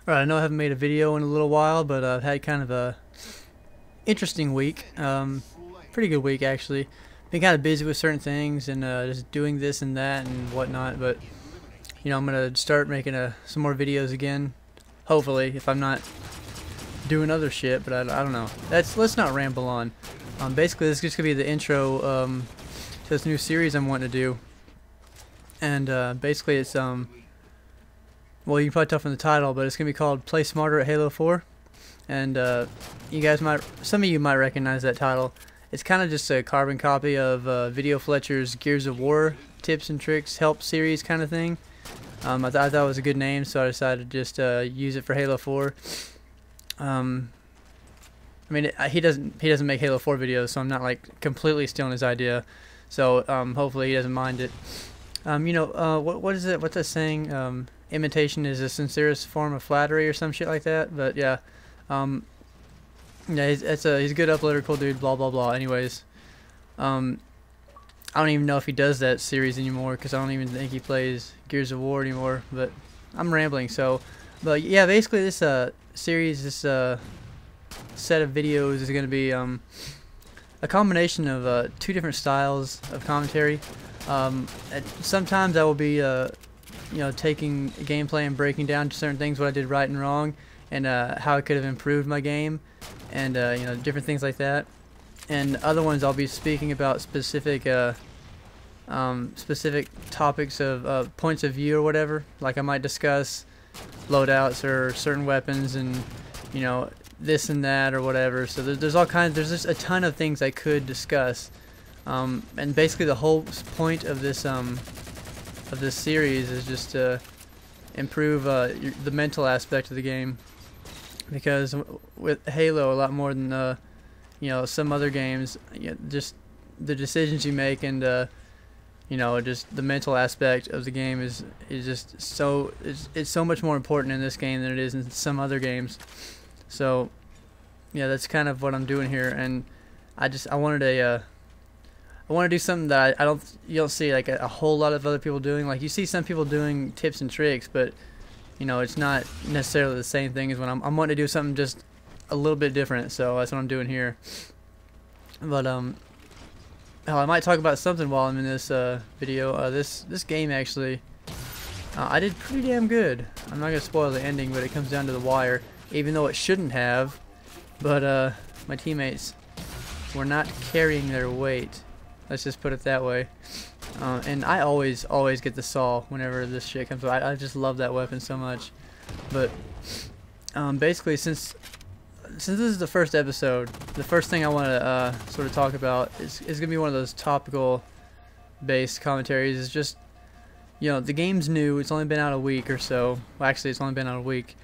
Alright, I know I haven't made a video in a little while, but I've had kind of a interesting week. Pretty good week actually. Been kind of busy with certain things and just doing this and that and whatnot. But you know, I'm gonna start making some more videos again. Hopefully, if I'm not doing other shit. But I don't know. Let's not ramble on. Basically, this is just gonna be the intro to this new series I'm wanting to do. And basically, it's well, you can probably tell from the title, but it's gonna be called Play Smarter at Halo 4. And you guys some of you might recognize that title. It's kind of just a carbon copy of Video Fletcher's Gears of War tips and tricks help series kind of thing. I thought it was a good name, so I decided to just use it for Halo 4. I mean, he doesn't make Halo 4 videos, so I'm not like completely stealing his idea. So hopefully he doesn't mind it. You know, what is it? What's that saying? Imitation is the sincerest form of flattery, or some shit like that. But yeah, yeah, he's a good uploader, cool dude. Blah blah blah. Anyways, I don't even know if he does that series anymore because I don't even think he plays Gears of War anymore. But I'm rambling. So, but yeah, basically this series, this set of videos is going to be a combination of two different styles of commentary. Sometimes I will be you know, taking gameplay and breaking down certain things, what I did right and wrong, and how I could have improved my game, and you know, different things like that. And other ones I'll be speaking about specific specific topics of points of view or whatever. Like I might discuss loadouts or certain weapons, and you know, this and that or whatever. So there's all kinds. There's just a ton of things I could discuss. And basically the whole point of this series is just to improve the mental aspect of the game, because with Halo, a lot more than you know, some other games, you know, just the decisions you make and you know, just the mental aspect of the game is just so it's so much more important in this game than it is in some other games. So yeah, that's kind of what I'm doing here, and I wanted a I want to do something that you don't see like a whole lot of other people doing. Like you see some people doing tips and tricks, but you know, it's not necessarily the same thing as when I'm wanting to do something just a little bit different. So that's what I'm doing here. But hell, I might talk about something while I'm in this video. This game actually, I did pretty damn good. I'm not gonna spoil the ending, but it comes down to the wire, even though it shouldn't have. But my teammates were not carrying their weight. Let's just put it that way. And I always get the saw whenever this shit comes up. I just love that weapon so much. But basically, since this is the first episode, the first thing I want to sort of talk about is gonna be one of those topical based commentaries. Is just, you know, the game's new. It's only been out a week or so. Well, actually, it's only been out a week.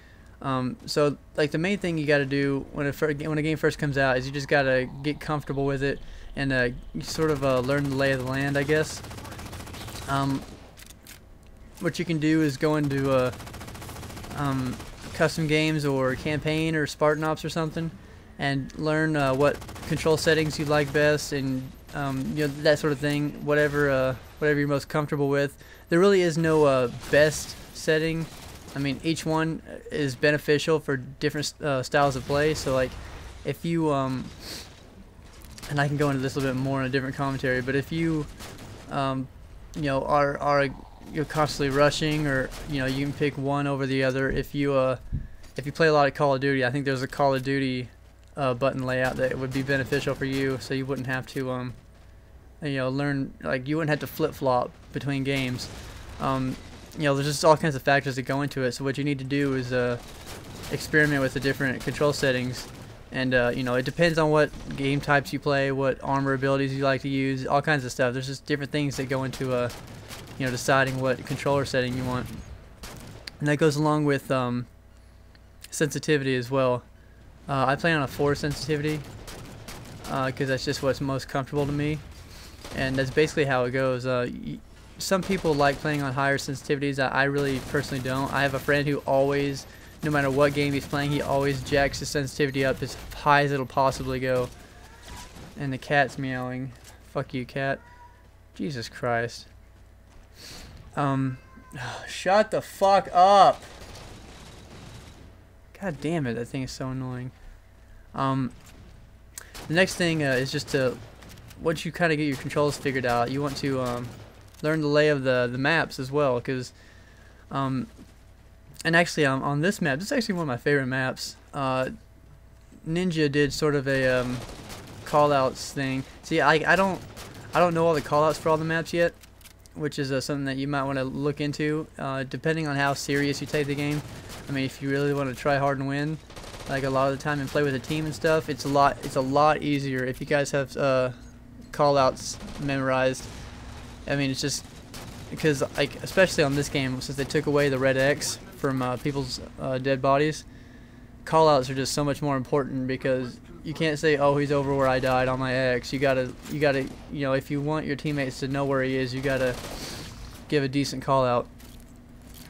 So like the main thing you got to do when a game first comes out is you just got to get comfortable with it and sort of learn the lay of the land, I guess. What you can do is go into custom games or campaign or Spartan Ops or something, and learn what control settings you like best, and you know, that sort of thing. Whatever you're most comfortable with. There really is no best setting. I mean, each one is beneficial for different styles of play. So like, if you and I can go into this a little bit more in a different commentary, but if you you know, you're constantly rushing, or you know, you can pick one over the other. If you play a lot of Call of Duty, I think there's a Call of Duty button layout that would be beneficial for you, so you wouldn't have to you know, learn, like you wouldn't have to flip-flop between games. You know, there's just all kinds of factors that go into it. So what you need to do is experiment with the different control settings, and you know, it depends on what game types you play, what armor abilities you like to use, all kinds of stuff. There's just different things that go into you know, deciding what controller setting you want, and that goes along with sensitivity as well. I play on a 4 sensitivity because that's just what's most comfortable to me, and that's basically how it goes. Some people like playing on higher sensitivities. I really personally don't. I have a friend who always, no matter what game he's playing, he always jacks his sensitivity up as high as it'll possibly go. And the cat's meowing. Fuck you, cat. Jesus Christ. Shut the fuck up. God damn it, that thing is so annoying. The next thing is just to, once you kind of get your controls figured out, you want to learn the lay of the maps as well, because and actually on this map, this is actually one of my favorite maps. Ninja did sort of a callouts thing. See, I don't know all the callouts for all the maps yet, which is something that you might want to look into, depending on how serious you take the game. I mean, if you really want to try hard and win, like a lot of the time, and play with a team and stuff, it's a lot easier if you guys have callouts memorized. I mean, it's just because, like, especially on this game, since they took away the red X from people's dead bodies, callouts are just so much more important, because you can't say, oh, he's over where I died on my X. You gotta, you know, if you want your teammates to know where he is, you gotta give a decent call out.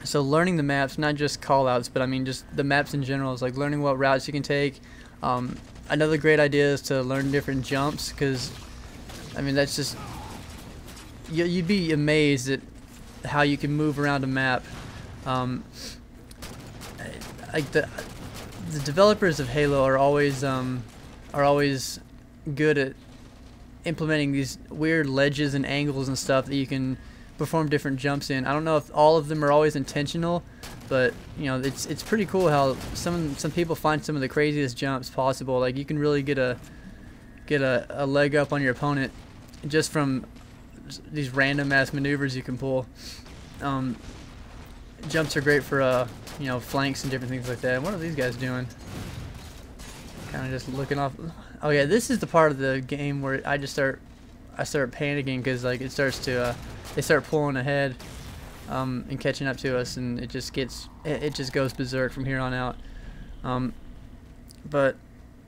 So learning the maps, not just call outs, but I mean just the maps in general, is like learning what routes you can take. Another great idea is to learn different jumps, because I mean that's just, you'd be amazed at how you can move around a map. Like the developers of Halo are always good at implementing these weird ledges and angles and stuff that you can perform different jumps in. I don't know if all of them are always intentional, but you know, it's pretty cool how some people find some of the craziest jumps possible. Like you can really get a leg up on your opponent just from these random ass maneuvers you can pull. Jumps are great for you know, flanks and different things like that. What are these guys doing? Kind of just looking off. Oh yeah, this is the part of the game where I start panicking, because like they start pulling ahead and catching up to us, and it just goes berserk from here on out. But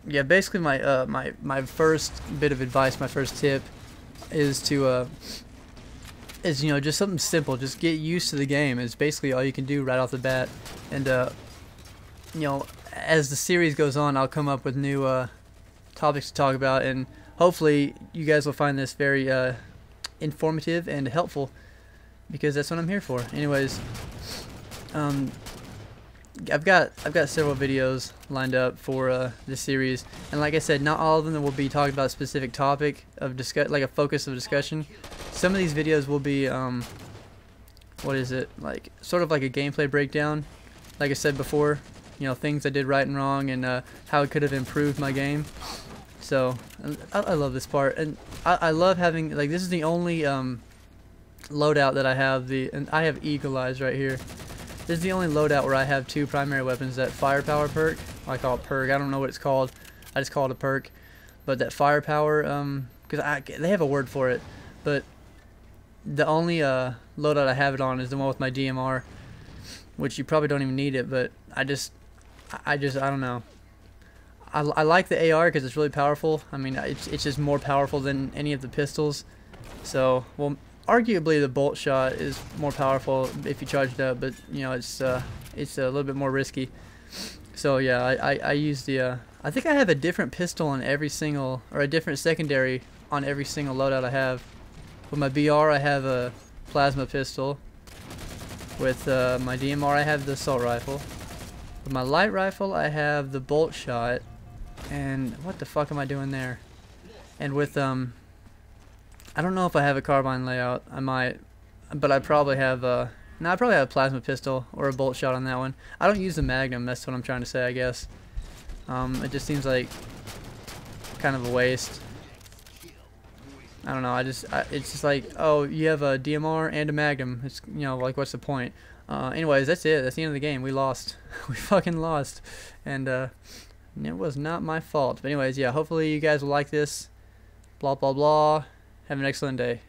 yeah, basically my first bit of advice, my first tip is to you know, just something simple. Just get used to the game. It's basically all you can do right off the bat. And you know, as the series goes on, I'll come up with new topics to talk about, and hopefully you guys will find this very informative and helpful, because that's what I'm here for. Anyways, I've got several videos lined up for this series, and like I said, not all of them will be talking about a specific topic of like a focus of discussion. Some of these videos will be what is it, like sort of like a gameplay breakdown, like I said before, you know, things I did right and wrong, and how it could have improved my game. So I love this part, and I love having, like, this is the only loadout that I have, and I have Eagle Eyes right here. This is the only loadout where I have two primary weapons. That firepower perk, I call it perk, I don't know what it's called, I just call it a perk, but that firepower, because they have a word for it, but the only loadout I have it on is the one with my DMR, which you probably don't even need it, but I don't know. I like the AR because it's really powerful. I mean, it's just more powerful than any of the pistols. So, well, arguably the bolt shot is more powerful if you charge it up, but you know, it's a little bit more risky. So yeah, I use the I think I have a different pistol on every single, or a different secondary on every single loadout I have. With my BR, I have a plasma pistol. With my DMR, I have the assault rifle. With my light rifle, I have the bolt shot. And what the fuck am I doing there? And with I don't know if I have a carbine layout. I might, but I probably have no, I probably have a plasma pistol or a bolt shot on that one. I don't use the Magnum. That's what I'm trying to say, I guess. It just seems like kind of a waste. I don't know. It's just like, oh, you have a DMR and a Magnum. It's, you know, like, what's the point? Anyways, that's it. That's the end of the game. We lost. We fucking lost. And it was not my fault. But anyways, yeah, hopefully you guys will like this. Blah, blah, blah. Have an excellent day.